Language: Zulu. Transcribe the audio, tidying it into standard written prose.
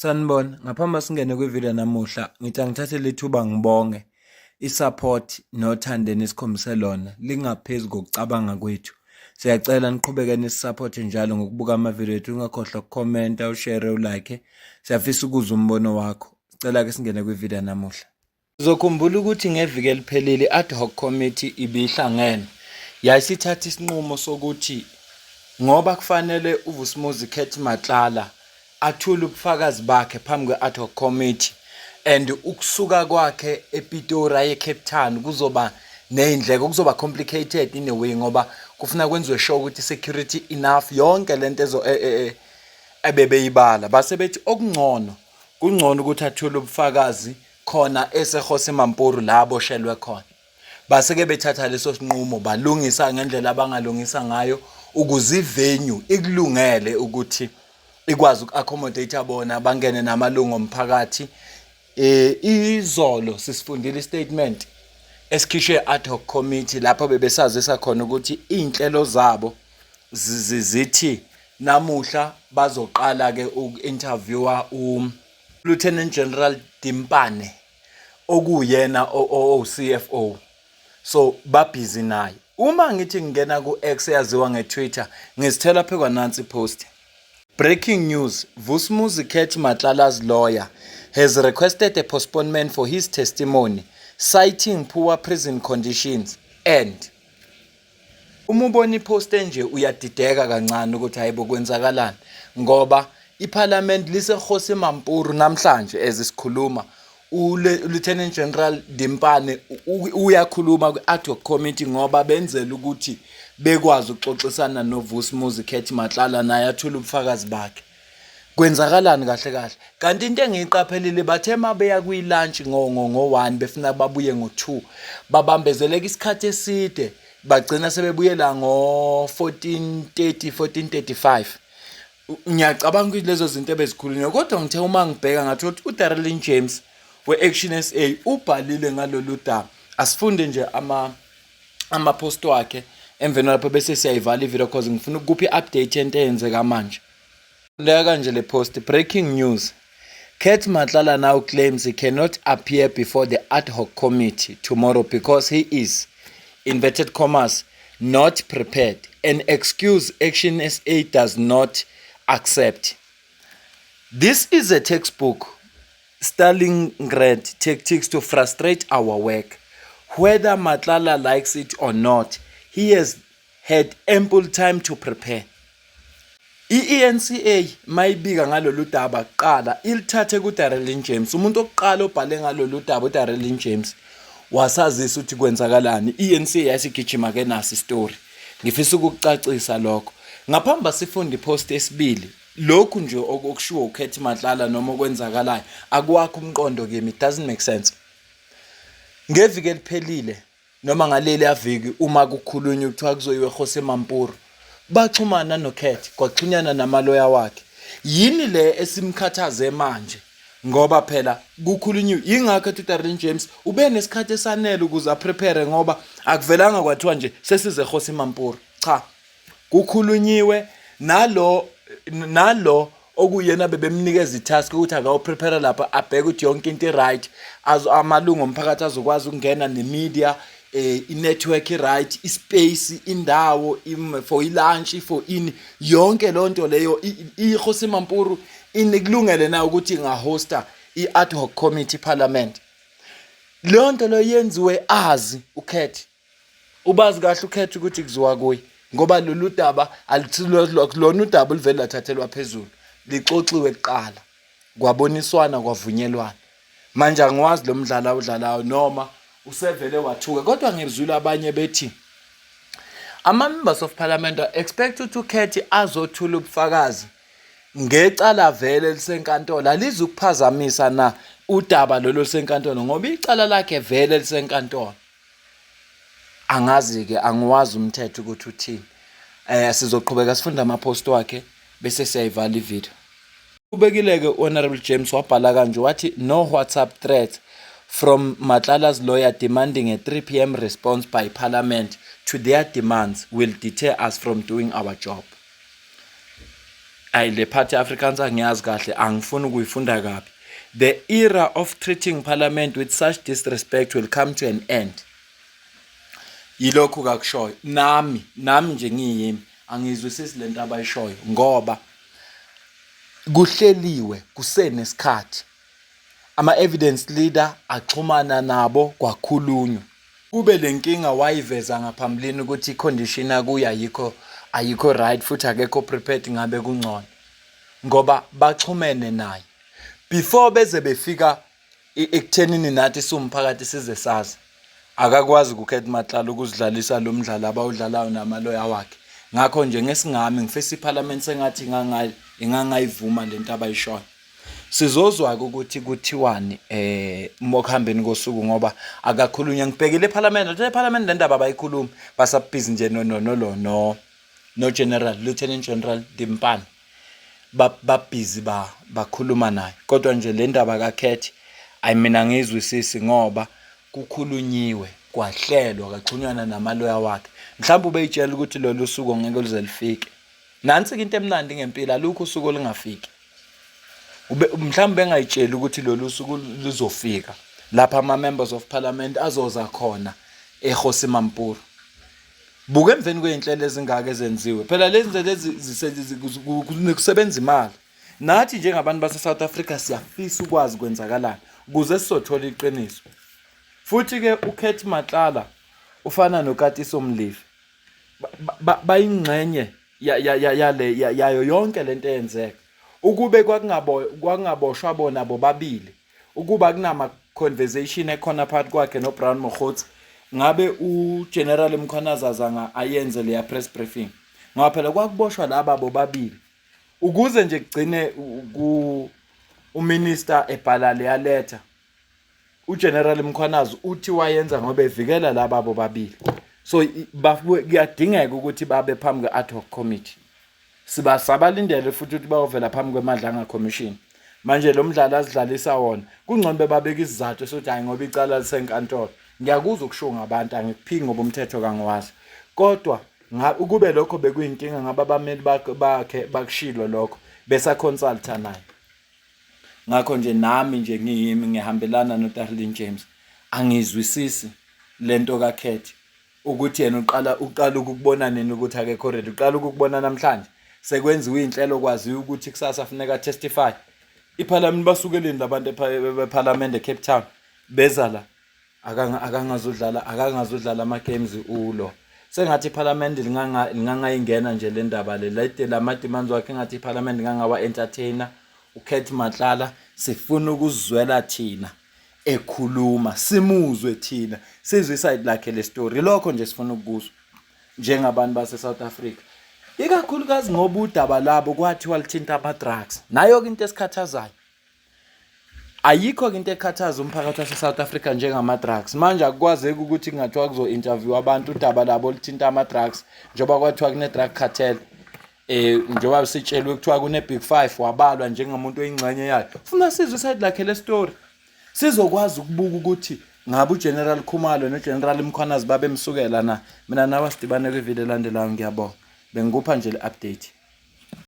Sanibona, ngaphambi singene kwivideo namuhla, ngithi angithathe lethuba ngibonge i-support nothando enikhombise lona lingaphezu kokucabanga kwethu. Siyacela niqhubeke nisupporte njalo ngokubuka amavideo ethu, ungakhohlwa ukukhomenta, ushare, ulike. Siyafisa ukuzwa umbono wakho. Sicela ke singene kwivideo namuhla. Uzokhumbula ukuthi ngeviki eliphelile ad hoc committee ibihlangene yasithatha isinqumo sokuthi ngoba kufanele uVusumuzi Khethi Matlala athule ubufakazi bakhe phambi kwe-ad hoc committee and ukusuka kwakhe ePitori aye eCape Town kuzoba nezindleko, kuzoba complicated in a way ngoba kufuna kwenziwe sure ukuthi security enough yonke lento ebebeyibala. Base bethi okungcono kungcono ukuthi athule ubufakazi khona eseGosi Mampuru la aboshelwe khona. Base ke bethatha leso sinqumo balungisa ngendlela abangalungisa ngayo ukuze ivenue ikulungele ukuthi ikwazi uku-accommodate abona bangene namalungu omphakathi. Izolo sisifundile istatement esikhishwe ad hoc committee lapho bebesazisa khona ukuthi inhlelo zabo zithi namuhla bazoqala ke uku-interviewer Lieutenant General Dimpane okuyena CFO. So babhizi naye. Uma ngithi ngingena ku-X eyaziwa ngeTwitter ngizithela phekwa nansi post. Breaking news, Vusumuzi Khethi Matlala's lawyer has requested a postponement for his testimony, citing poor prison conditions and uma ubona ipost nje uyadideka kancane ukuthi hayibo kwenzakalani ngoba iParliament liseGosi Mampuru namhlanje ezisikhuluma uLieutenant General Dimpane uyakhuluma ku-ad hoc committee ngoba benzela ukuthi bekwazi ukuxoxisana noVusumuzi Khethi Matlala naye athule ubufakazi bakhe. Kwenzakalani kahle kahle? Kanti into engiyiqaphelile bathe mabeya kwi-lunch ngo-1 befuna babuye ngo-2 babambezeleka isikhathi eside bagcina sebebuyela ngo-14:30 14:35. Ngiyacabanga ukuthi lezo zinto ebezikhulunywa kodwa ngithe uma ngibheka ngathi uDarrell James we-Action SA ubhalile ngalolu daba. Asifunde nje ama-post wakhe emveni lapho bese siyayivala ivideo cause ngifuna ukuphi i-update yento eyenzeka manje. Leya kanje le post. Breaking news, Khethi Matlala now claims he cannot appear before the ad hoc committee tomorrow because he is, inverted commas, not prepared, an excuse Action SA does not accept. This is a textbook Stalingrad tactics to frustrate our work. Whether Matlala likes it or not, he has had ample time to prepare. I-ENCA mayibika ngalolu daba kuqala ilithathe kuDarrell James. Umuntu oqala obhale ngalolu daba uDarrell James wasazisa ukuthi kwenzakalani. I-ENCA yasigijima ke nasi story. Ngifisa ukucacisa lokho. Ngaphambi sifunde ipost esibili. Lokhu nje okushiwo uKhethi Matlala noma okwenzakalayo akwakho umqondo kimi, it doesn't make sense. Ngeviki eliphelile noma ngaleli aviki uma kukhulunywa ukuthi kuzoyiwe eGosi Mampuru baxhumana noKhethi kwaxhunyana namaloya wakhe. Yini le esimkhathaze manje ngoba phela kukhulunywa ingakho uDarrell James ube nesikhathi esanele ukuze aprepare ngoba akuvelanga kwathiwa nje sesize eGosi Mampuru. Cha, kukhulunyiwe nalo okuyena bebemnikeza itask ukuthi akawu-prepare lapha abheke ukuthi yonke into right, amalungu omphakathi azokwazi ukungena nemedia, i-network right, ispace, indawo for ilunch, for ini, yonke lonto leyo iGosi Mampuru inekulungele na ukuthi ingahosta i-ad hoc committee parliament. Lonto lo yenziwe azi uKhethi, ubazi kahle uKhethi ukuthi kuziwa kuye ngoba lolu daba lona udaba oluvela lathathelwa phezulu lixoxiwe kuqala kwaboniswana kwavunyelwana. Manje angiwazi lo mdlalo awudlalayo noma usevele wathuka kodwa ngizwile abanye bethi ama-members of parliament expect ukuthi uKhethi azothula ubufakazi ngecala vele lisenkantolo alizukuphazamisa na udaba lolo lisenkantolo ngoba icala lakhe vele lisenkantolo. Angazi ke angiwazi umthetho ukuthi uthini. Sizoqhubeka sifunda ama-post wakhe bese siyayivala ivideo. Ubekile ke Honorable James wabhala kanje wathi no WhatsApp threat from Matlala's lawyer demanding a 3 p.m. response by Parliament to their demands will deter us from doing our job. ayi le party Afrikaans angiyazi kahle, angifuni ukuyifunda kabi. The era of treating parliament with such disrespect will come to an end. Yilokhu kakushoyo. Nami nje ngiyimi angizwisisi lento abayishoyo ngoba kuhleliwe kusenesikhathi. Ama-evidence leader axhumana nabo kwakhulunywa. Kube lenkinga wayiveza ngaphambilini ukuthi i-condition akuyo ayikho right futhi akekho prepared ngabe kungcono. Ngoba baxhumene naye. Before beze befika ekuthenini nathi siwumphakathi size sazi. Akakwazi ukukhetha Matlala ukuzidlalisa lo mdlalo abawudlalayo namaloya wakhe. Ngakho nje ngesingami ngifisa iParliament sengathi ingangayivuma lento abayishoyo. Sizozwa ukuthi kuthiwani mokhambeni kosuku ngoba akakhulunywa ngibhekile eParliament eParliament lendaba abayikhuluma basabhizi nje no General Lieutenant General Dimpane babhizi bakhuluma naye kodwa nje le ndaba kakhethi mina ngizwisisi ngoba kukhulunyiwe kwahlelwa kaxhunywana namaloya wakhe. Mhlawumbe ubeyitshela ukuthi lolu suku ngeke luze lifike. Nansi into emnandi ngempilo alukho usuku olungafiki. Mhlawumbe bengayitsheli ukuthi lolu suku luzofika lapha ama members of parliament azoza khona eGosi Mampuru. Buke emveni kweinhlelo ezingaka ezenziwe. Phela lezi zinto kusebenza imali. Nathi njengabantu base South Africa siyafisa ukwazi kwenzakalani ukuze sizothola iqiniso. Futhi ke uKhethi Matlala ufana noKatiso Mlivi. Bayingxenye yayo yonke lento eyenzeka. Ukube kwakungaboshwa bona bobabili. Ukuba kunama conversation ekhona phakathi kwakhe noBrown Mokgotsi. Ngabe uGeneral Mkhwanaza ayenze leya press briefing. Ngoba phela kwakuboshwa laba bobabili. Ukuze nje kugcine uminister ebhala leya letter. uGeneral Mkhwanaza uthi wayenza ngoba evikela laba bobabili. So kuyadingeka ukuthi babe phambi kwe ad hoc committee. Sabalindele futhi ukuthi bayovela phambi kweMadlanga Commission. Manje lo mdlalo azidlalisa wona kungcono babeka isizathu sokuthi hayi ngoba icala lisenkantolo. Ngiyakuzwa ukusho ngabantu angikuphingi ngoba umthetho kangiwazi. Kodwa ukube lokho bekuyinkinga ngaba abameli bakhe bakushilo lokho besa consulta naye. Ngakho nje nami nje ngiyimi ngihambelana noDarlene James. Angizwisisi lento kaKhethi ukuthi yena uqala ukubona nini ukuthi akekho ready. Uqala ukubona namhlanje. Sekwenziwe inhlelo kwaziwa ukuthi kusasa afuneka testify. iParliament basukeleni labantu eParliament eCape Town beza la akangazodlala ama games ulo. Sengathi iParliament lingangayingena nje le ndaba le late lama demands wakhe ngathi iParliament lingangawa entertainer. uKhethi Matlala sifuna ukuzwela thina ekhuluma simuzwe thina sizwe iside lakhe le story. Lokho nje sifuna ukuzwa njengabantu base South Africa. Ikakhulukazi ngoba udaba labo kwathi walithinta ama drugs. Nayo ke into esikhathazayo. Ayikho into ekhathaza umphakathi wase South Africa njengama drugs. Manje akukwazeki ukuthi kungathiwa kuzo interview abantu udaba labo lithinta ama drugs njoba kwathiwa kune drug cartel. Njoba sitshelwe kuthiwa kune Big 5 wabalwa njengomuntu oyingxenye yayo. Ufuna sizwe side lakhe le story. Sizokwazi ukubuka ukuthi ngabe uGeneral Khumalo noGeneral Mkhwanaza babemsukela na. Mina nawe sidibane kwivideo elandelayo ngiyabonga. Bengikupha nje le update.